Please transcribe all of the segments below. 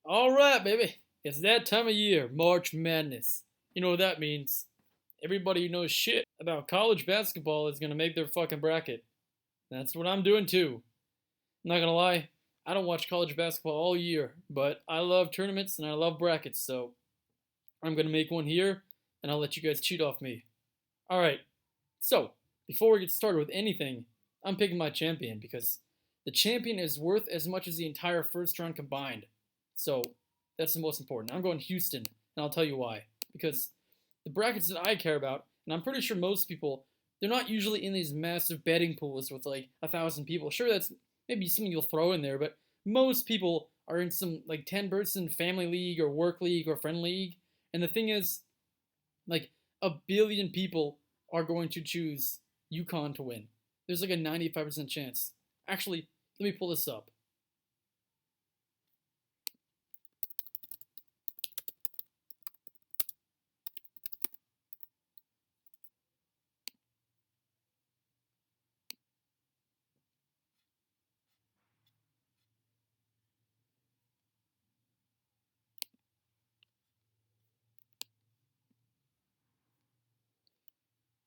All right, baby. It's that time of year, March Madness. You know what that means. Everybody who knows shit about college basketball is gonna make their fucking bracket. That's what I'm doing too. I'm not gonna lie, I don't watch college basketball all year, but I love tournaments and I love brackets, so I'm gonna make one here and I'll let you guys cheat off me. Alright, so before we get started with anything, I'm picking my champion because the champion is worth as much as the entire first round combined. So that's the most important. I'm going Houston, and I'll tell you why. Because the brackets that I care about, and I'm pretty sure most people, they're not usually in these massive betting pools with like 1,000 people. Sure, that's maybe something you'll throw in there, but most people are in some like 10-person family league or work league or friend league. And the thing is, like 1 billion people are going to choose UConn to win. There's like a 95% chance. Actually, let me pull this up.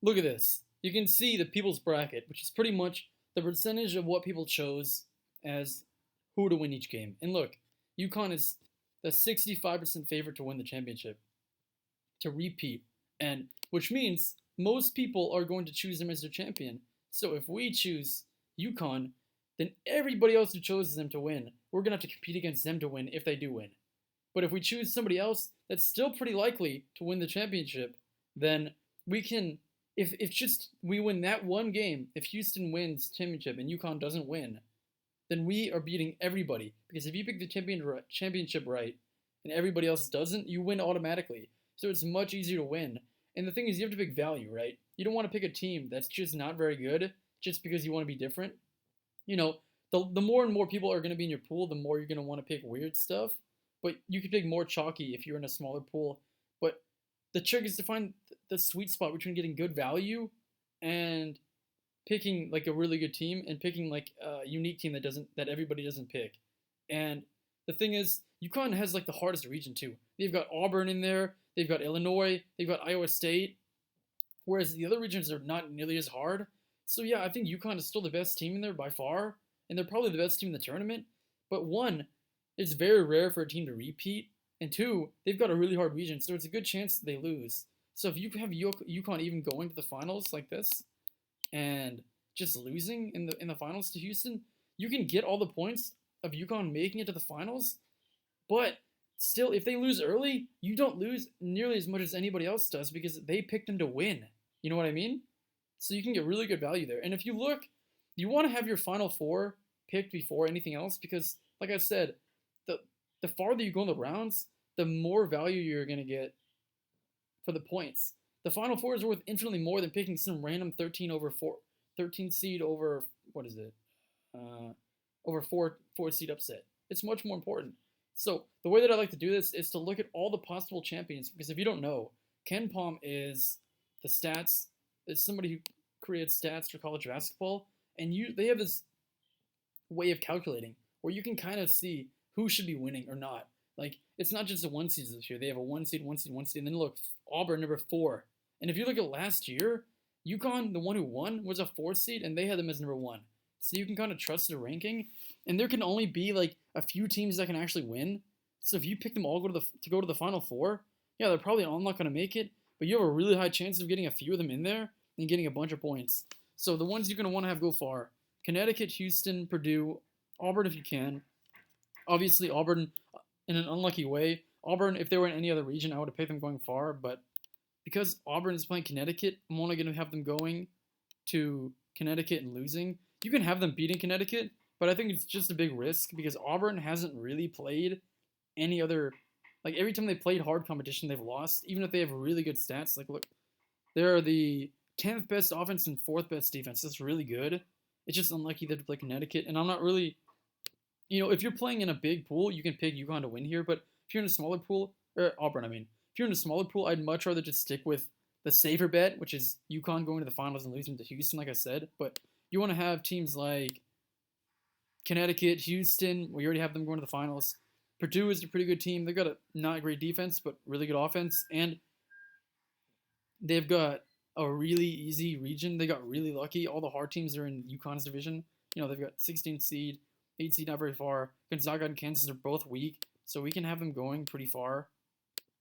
Look at this. You can see the people's bracket, which is pretty much the percentage of what people chose as who to win each game. And look, UConn is the 65% favorite to win the championship, to repeat, and which means most people are going to choose them as their champion. So if we choose UConn, then everybody else who chose them to win, we're gonna have to compete against them to win if they do win. But if we choose somebody else that's still pretty likely to win the championship, then we can if just we win that one game, if Houston wins championship and UConn doesn't win, then we are beating everybody. Because if you pick the championship right and everybody else doesn't, you win automatically. So it's much easier to win. And the thing is, you have to pick value, right? You don't want to pick a team that's just not very good just because you want to be different. You know, the more and more people are going to be in your pool, the more you're going to want to pick weird stuff. But you could pick more chalky if you're in a smaller pool. But the trick is to find the sweet spot between getting good value and picking like a really good team and picking like a unique team that everybody doesn't pick. And the thing is, UConn has like the hardest region too. They've got Auburn in there, they've got Illinois, they've got Iowa State, whereas the other regions are not nearly as hard. So yeah, I think UConn is still the best team in there by far, and they're probably the best team in the tournament. But one, it's very rare for a team to repeat, and two, they've got a really hard region, so it's a good chance that they lose. So if you have UConn even going to the finals like this, and just losing in the finals to Houston, you can get all the points of UConn making it to the finals, but still, if they lose early, you don't lose nearly as much as anybody else does because they picked them to win. You know what I mean? So you can get really good value there. And if you look, you want to have your final four picked before anything else because, like I said, the the farther you go in the rounds, the more value you're gonna get for the points. The final four is worth infinitely more than picking some random 13 seed over what is it? Uh, over four seed upset. It's much more important. So the way that I like to do this is to look at all the possible champions because if you don't know, KenPom is the stats. It's somebody who creates stats for college basketball, and they have this way of calculating where you can kind of see who should be winning or not. Like it's not just a one seed this year. They have a one seed, one seed, one seed, and then look, Auburn number 4. And if you look at last year, UConn, the one who won, was a 4 seed, and they had them as number 1. So you can kind of trust the ranking, and there can only be like a few teams that can actually win. So if you pick them all to go to the final four, yeah, they're probably all not going to make it, but you have a really high chance of getting a few of them in there and getting a bunch of points. So the ones you're going to want to have go far: Connecticut, Houston, Purdue, Auburn if you can. Obviously, Auburn in an unlucky way. Auburn, if they were in any other region, I would have picked them going far, but because Auburn is playing Connecticut, I'm only going to have them going to Connecticut and losing. You can have them beating Connecticut, but I think it's just a big risk because Auburn hasn't really played any other. Like every time they played hard competition, they've lost, even if they have really good stats. Like, look, they're the 10th best offense and 4th best defense. That's really good. It's just unlucky that to play Connecticut, and I'm not really. If you're playing in a big pool, you can pick UConn to win here. But if you're in a smaller pool, or Auburn, I mean, if you're in a smaller pool, I'd much rather just stick with the safer bet, which is UConn going to the finals and losing to Houston, like I said. But you want to have teams like Connecticut, Houston, we already have them going to the finals. Purdue is a pretty good team. They've got a not great defense, but really good offense, and they've got a really easy region. They got really lucky. All the hard teams are in UConn's division. They've got 16 seed, 8 seed, not very far. Gonzaga and Kansas are both weak, so we can have them going pretty far.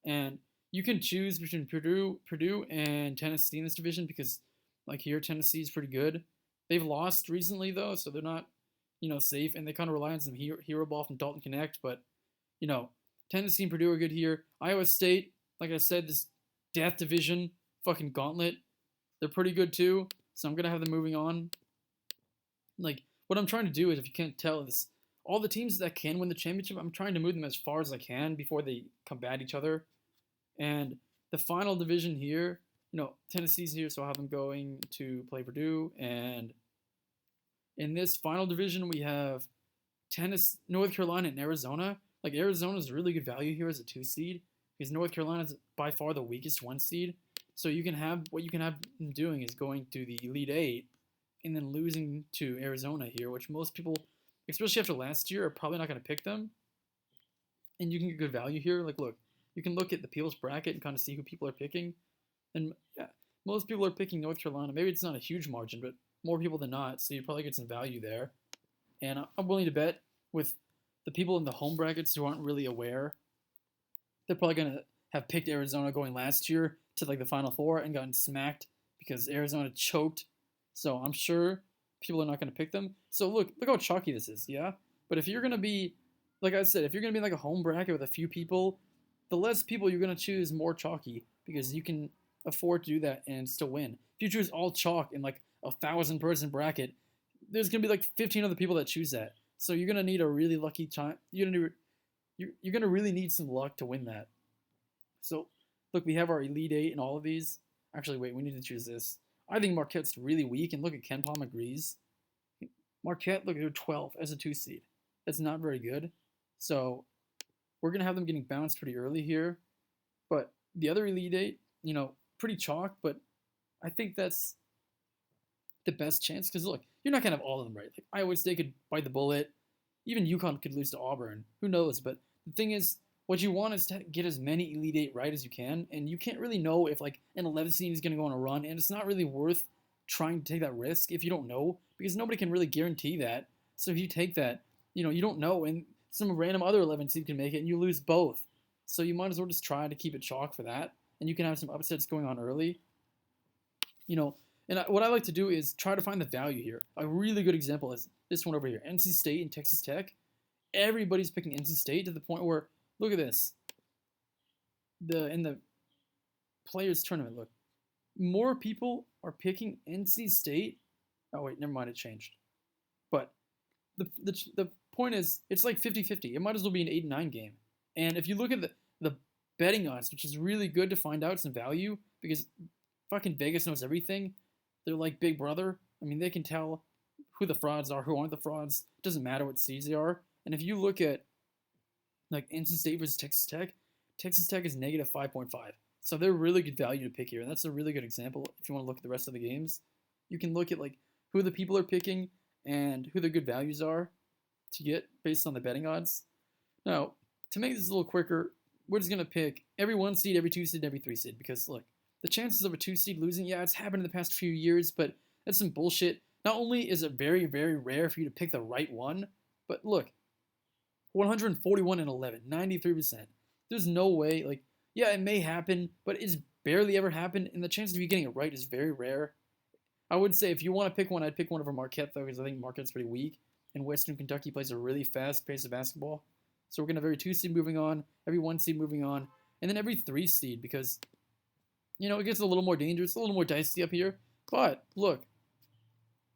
And you can choose between Purdue, and Tennessee in this division because, like here, Tennessee is pretty good. They've lost recently though, so they're not, safe, and they kind of rely on some hero ball from Dalton Connect. But, you know, Tennessee and Purdue are good here. Iowa State, like I said, this death division, fucking gauntlet, they're pretty good too. So I'm gonna have them moving on. Like what I'm trying to do is, if you can't tell, is all the teams that can win the championship, I'm trying to move them as far as I can before they combat each other. And the final division here, Tennessee's here, so I'll have them going to play Purdue. And in this final division, we have North Carolina, and Arizona. Like Arizona's really good value here as a 2 seed because North Carolina is by far the weakest 1 seed. So you can have them doing is going to the Elite Eight and then losing to Arizona here, which most people, especially after last year, are probably not going to pick them. And you can get good value here. Like, look, you can look at the people's bracket and kind of see who people are picking. And yeah, most people are picking North Carolina. Maybe it's not a huge margin, but more people than not, so you probably get some value there. And I'm willing to bet with the people in the home brackets who aren't really aware, they're probably going to have picked Arizona going last year to like the Final Four and gotten smacked because Arizona choked. So I'm sure people are not going to pick them. So look how chalky this is, yeah? But if you're going to be, like I said, if you're going to be like a home bracket with a few people, the less people you're going to choose more chalky because you can afford to do that and still win. If you choose all chalk in like a 1,000-person bracket, there's going to be like 15 other people that choose that. So you're going to need a really lucky time. You're going to really need some luck to win that. So look, we have our Elite Eight and all of these. Actually, wait, we need to choose this. I think Marquette's really weak, and look at KenPom agrees. Marquette, look, they're 12 as a 2 seed. That's not very good. So we're going to have them getting bounced pretty early here. But the other Elite Eight, pretty chalk, but I think that's the best chance. Because look, you're not going to have all of them right. Like Iowa State could bite the bullet. Even UConn could lose to Auburn. Who knows? But the thing is, what you want is to get as many Elite Eight right as you can, and you can't really know if like an 11 seed is going to go on a run, and it's not really worth trying to take that risk if you don't know, because nobody can really guarantee that. So if you take that, you don't know, and some random other 11 seed can make it, and you lose both. So you might as well just try to keep it chalk for that, and you can have some upsets going on early. And what I like to do is try to find the value here. A really good example is this one over here, NC State and Texas Tech. Everybody's picking NC State to the point where, look at this. In the players tournament, look, more people are picking NC State. Oh wait, never mind, it changed. But the point is, it's like 50-50. It might as well be an 8-9 game. And if you look at the betting odds, which is really good to find out some value, because fucking Vegas knows everything. They're like Big Brother. I mean, they can tell who the frauds are, who aren't the frauds. It doesn't matter what seeds they are. And if you look at like NC State versus Texas Tech is negative 5.5. So they're really good value to pick here. And that's a really good example if you want to look at the rest of the games. You can look at like who the people are picking and who the good values are to get based on the betting odds. Now, to make this a little quicker, we're just going to pick every 1 seed, every 2 seed, and every 3 seed. Because look, the chances of a 2 seed losing, yeah, it's happened in the past few years, but that's some bullshit. Not only is it very, very rare for you to pick the right one, but look, 141 and 11, 93%. There's no way, like, yeah, it may happen, but it's barely ever happened, and the chance of you getting it right is very rare. I would say if you want to pick one, I'd pick one over Marquette, though, because I think Marquette's pretty weak, and Western Kentucky plays a really fast pace of basketball. So we're going to have every 2 seed moving on, every 1 seed moving on, and then every 3 seed, because, it gets a little more dangerous, a little more dicey up here. But, look,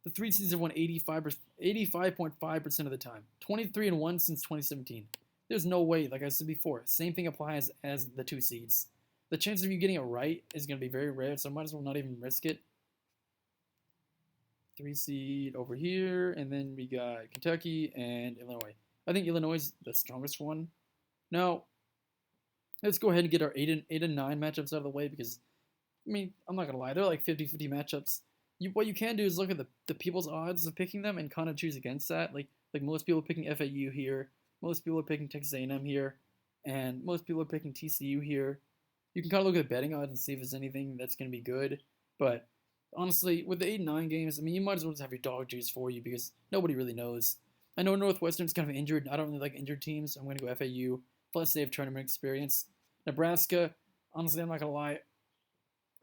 the 3 seeds have won 85.5% of the time. 23-1 since 2017. There's no way, like I said before, same thing applies as the 2 seeds. The chance of you getting it right is going to be very rare, so I might as well not even risk it. 3 seed over here, and then we got Kentucky and Illinois. I think Illinois is the strongest one. Now, let's go ahead and get our 8 and 9 matchups out of the way because, I mean, I'm not going to lie, they're like 50-50 matchups. What you can do is look at the people's odds of picking them and kind of choose against that. Like most people picking FAU here. Most people are picking Texas A&M here, and most people are picking TCU here. You can kind of look at the betting odds and see if there's anything that's going to be good. But honestly, with the 8 and 9 games, I mean, you might as well just have your dog juice for you because nobody really knows. I know Northwestern's kind of injured. I don't really like injured teams. I'm going to go FAU. Plus, they have tournament experience. Nebraska, honestly, I'm not going to lie.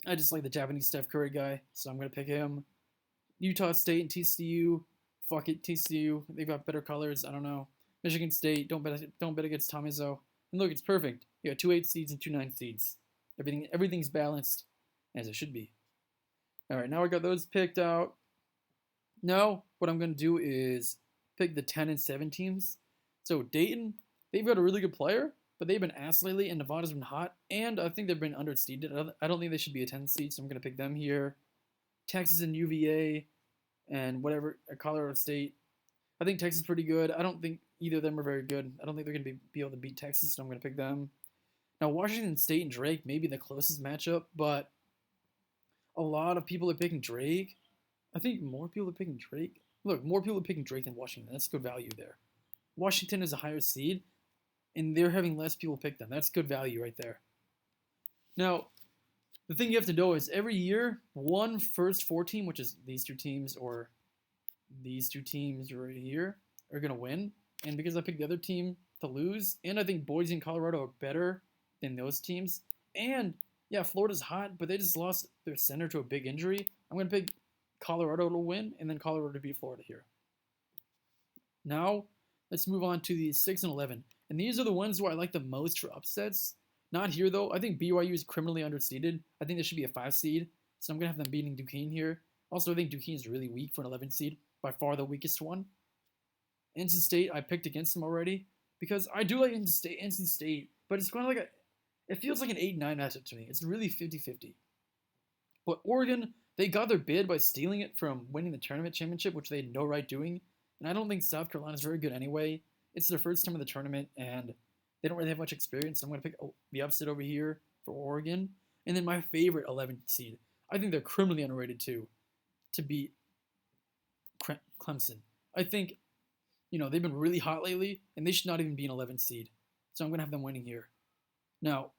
I just like the Japanese Steph Curry guy, so I'm going to pick him. Utah State and TCU. Fuck it, TCU. They've got better colors. I don't know. Michigan State. Don't bet against Tom Izzo. And look, it's perfect. You got 2 8 seeds and 2 9 seeds. Everything's balanced as it should be. All right, now I got those picked out. Now what I'm gonna do is pick the 10 and 7 teams. So Dayton, they've got a really good player, but they've been ass lately, and Nevada's been hot, and I think they've been underseeded. I don't think they should be a 10 seed, so I'm gonna pick them here. Texas and UVA, and whatever Colorado State. I think Texas is pretty good. I don't think either of them are very good. I don't think they're going to be able to beat Texas, so I'm going to pick them. Now, Washington State and Drake may be the closest matchup, but a lot of people are picking Drake. I think more people are picking Drake. Look, more people are picking Drake than Washington. That's good value there. Washington is a higher seed, and they're having less people pick them. That's good value right there. Now, the thing you have to know is every year, one first 4 team, which is these 2 teams or these 2 teams right here, are going to win. And because I picked the other team to lose, and I think Boise and Colorado are better than those teams, and yeah, Florida's hot, but they just lost their center to a big injury. I'm going to pick Colorado to win, and then Colorado to beat Florida here. Now, let's move on to the 6 and 11. And these are the ones where I like the most for upsets. Not here, though. I think BYU is criminally underseeded. I think they should be a 5 seed, so I'm going to have them beating Duquesne here. Also, I think Duquesne is really weak for an 11 seed, by far the weakest one. NC State, I picked against them already, because I do like NC State, but it's kind of like it feels like an 8-9 matchup to me. It's really 50-50. But Oregon, they got their bid by stealing it from winning the tournament championship, which they had no right doing. And I don't think South Carolina's very good anyway. It's their first time in the tournament, and they don't really have much experience. So I'm going to pick the upset over here for Oregon. And then my favorite 11th seed, I think they're criminally underrated too, to beat Clemson. I think, they've been really hot lately, and they should not even be an 11th seed. So I'm going to have them winning here. Now,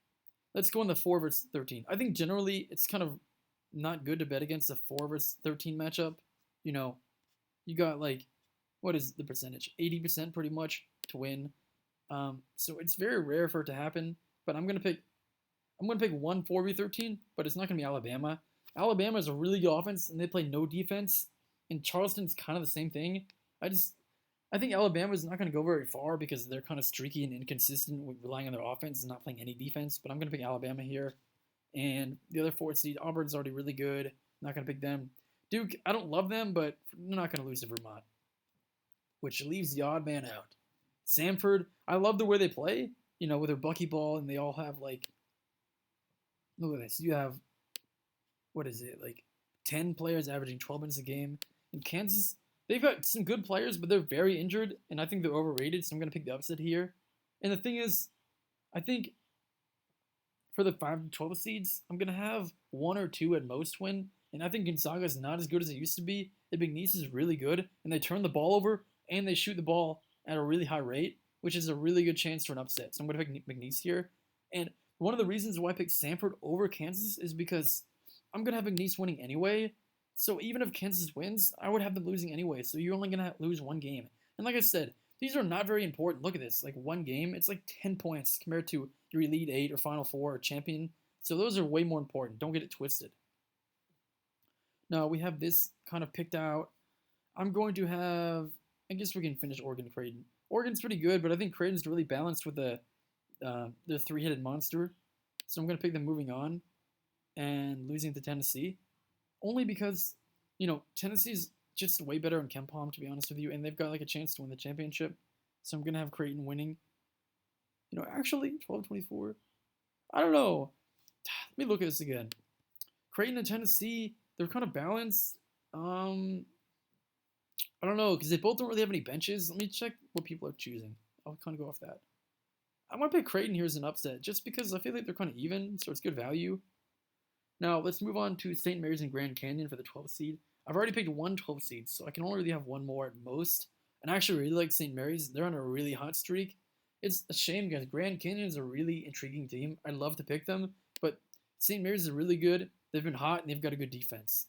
let's go on the 4 versus 13. I think generally it's kind of not good to bet against a 4 versus 13 matchup. You got what is the percentage? 80% pretty much to win. So it's very rare for it to happen. But I'm gonna pick one 4v13, but it's not gonna be Alabama. Alabama is a really good offense, and they play no defense. And Charleston's kind of the same thing. I think Alabama is not going to go very far because they're kind of streaky and inconsistent with relying on their offense and not playing any defense. But I'm going to pick Alabama here. And the other 4th seed, Auburn's already really good. Not going to pick them. Duke, I don't love them, but they're not going to lose to Vermont, which leaves the odd man out. Samford, I love the way they play, with their buckyball, and they all have look at this. You have, 10 players averaging 12 minutes a game. In Kansas, they've got some good players, but they're very injured, and I think they're overrated, so I'm going to pick the upset here. And the thing is, I think for the 5 to 12 seeds, I'm going to have 1 or 2 at most win, and I think Gonzaga is not as good as it used to be. The McNeese is really good, and they turn the ball over, and they shoot the ball at a really high rate, which is a really good chance for an upset. So I'm going to pick McNeese here. And one of the reasons why I picked Samford over Kansas is because I'm going to have McNeese winning anyway. So even if Kansas wins, I would have them losing anyway. So you're only going to lose 1 game. And like I said, these are not very important. Look at this. 1 game, it's 10 points compared to your Elite 8 or Final 4 or Champion. So those are way more important. Don't get it twisted. Now we have this kind of picked out. I'm going to have, I guess we can finish Oregon Creighton. Oregon's pretty good, but I think Creighton's really balanced with the 3-headed monster. So I'm going to pick them moving on and losing to Tennessee. Only because, Tennessee's just way better in KenPom, to be honest with you, and they've got a chance to win the championship. So I'm going to have Creighton winning. Actually, 12-24. I don't know. Let me look at this again. Creighton and Tennessee, they're kind of balanced. I don't know, because they both don't really have any benches. Let me check what people are choosing. I'll kind of go off that. I'm going to pick Creighton here as an upset, just because I feel like they're kind of even, so it's good value. Now, let's move on to St. Mary's and Grand Canyon for the 12th seed. I've already picked 1 12th seed, so I can only really have 1 more at most. And I actually really like St. Mary's. They're on a really hot streak. It's a shame because Grand Canyon is a really intriguing team. I'd love to pick them, but St. Mary's is really good. They've been hot and they've got a good defense.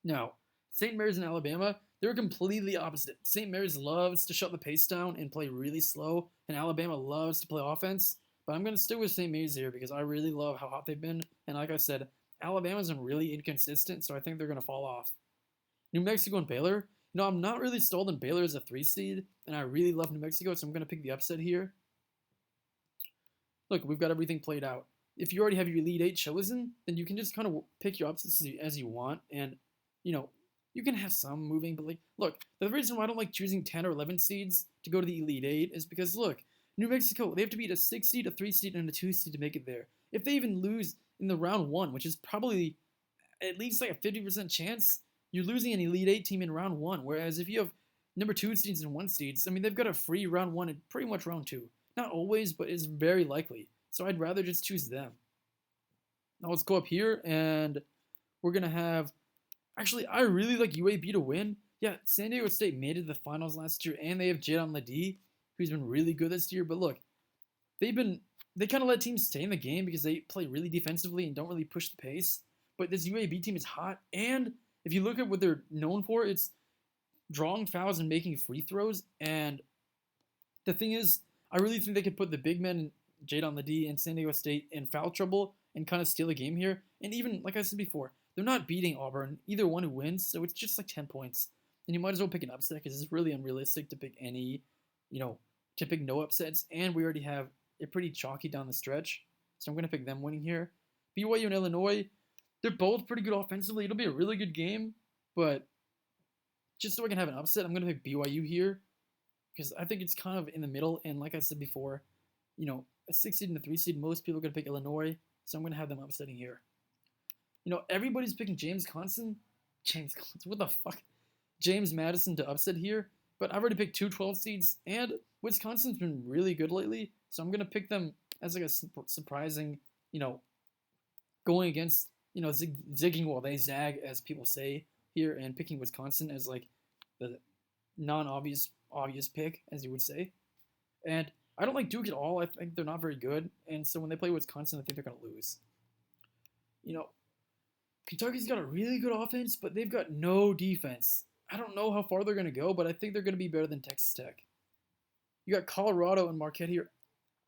Now, St. Mary's and Alabama, they're completely opposite. St. Mary's loves to shut the pace down and play really slow, and Alabama loves to play offense. But I'm going to stick with St. Mary's here because I really love how hot they've been. And like I said, Alabama's been really inconsistent, so I think they're going to fall off. New Mexico and Baylor. I'm not really stalled on Baylor as a 3 seed, and I really love New Mexico, so I'm going to pick the upset here. Look, we've got everything played out. If you already have your Elite 8 chosen, then you can just kind of pick your upsets as you want, and, you can have some moving, but, look, the reason why I don't like choosing 10 or 11 seeds to go to the Elite 8 is because, look, New Mexico, they have to beat a 6 seed, a 3 seed, and a 2 seed to make it there. If they even lose in the round 1, which is probably at least like a 50% chance, you're losing an Elite 8 team in round 1, whereas if you have number 2 seeds and 1 seeds, I mean, they've got a free round 1 and pretty much round 2. Not always, but it's very likely. So I'd rather just choose them. Now let's go up here, and we're going to have... Actually, I really like UAB to win. Yeah, San Diego State made it to the finals last year, and they have Jadon Ledee, who's been really good this year. But look, they kind of let teams stay in the game because they play really defensively and don't really push the pace. But this UAB team is hot, and if you look at what they're known for, it's drawing fouls and making free throws. And the thing is, I really think they could put the big men, Jadon Ledee and San Diego State, in foul trouble and kind of steal a game here. And even, like I said before, they're not beating Auburn, either one who wins, so it's just like 10 points. And you might as well pick an upset because it's really unrealistic to pick to pick no upsets. And we already have it pretty chalky down the stretch. So I'm going to pick them winning here. BYU and Illinois, they're both pretty good offensively. It'll be a really good game, but just so I can have an upset, I'm going to pick BYU here because I think it's kind of in the middle. And like I said before, a 6 seed and a 3 seed, most people are going to pick Illinois, so I'm going to have them upsetting here. Everybody's picking James Madison, what the fuck? James Madison to upset here, but I've already picked 2 12 seeds, and Wisconsin's been really good lately, so I'm going to pick them as like a surprising, going against, zigging while they zag, as people say here, and picking Wisconsin as like the non-obvious pick, as you would say. And I don't like Duke at all. I think they're not very good, and so when they play Wisconsin, I think they're going to lose. Kentucky's got a really good offense, but they've got no defense. I don't know how far they're going to go, but I think they're going to be better than Texas Tech. You got Colorado and Marquette here.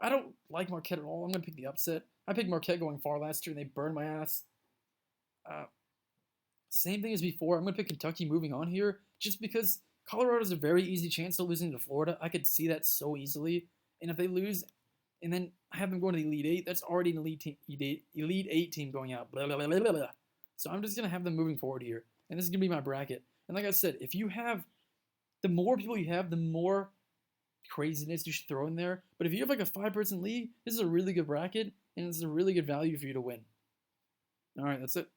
I don't like Marquette at all. I'm going to pick the upset. I picked Marquette going far last year, and they burned my ass. Same thing as before. I'm going to pick Kentucky moving on here, just because Colorado's a very easy chance of losing to Florida. I could see that so easily. And if they lose, and then I have them going to the Elite 8, that's already an Elite 8 team going out. Blah, blah, blah, blah, blah. So I'm just going to have them moving forward here. And this is going to be my bracket. And like I said, the more people you have, the more craziness you should throw in there. But if you have like a 5-person league, this is a really good bracket, and it's a really good value for you to win. All right, that's it.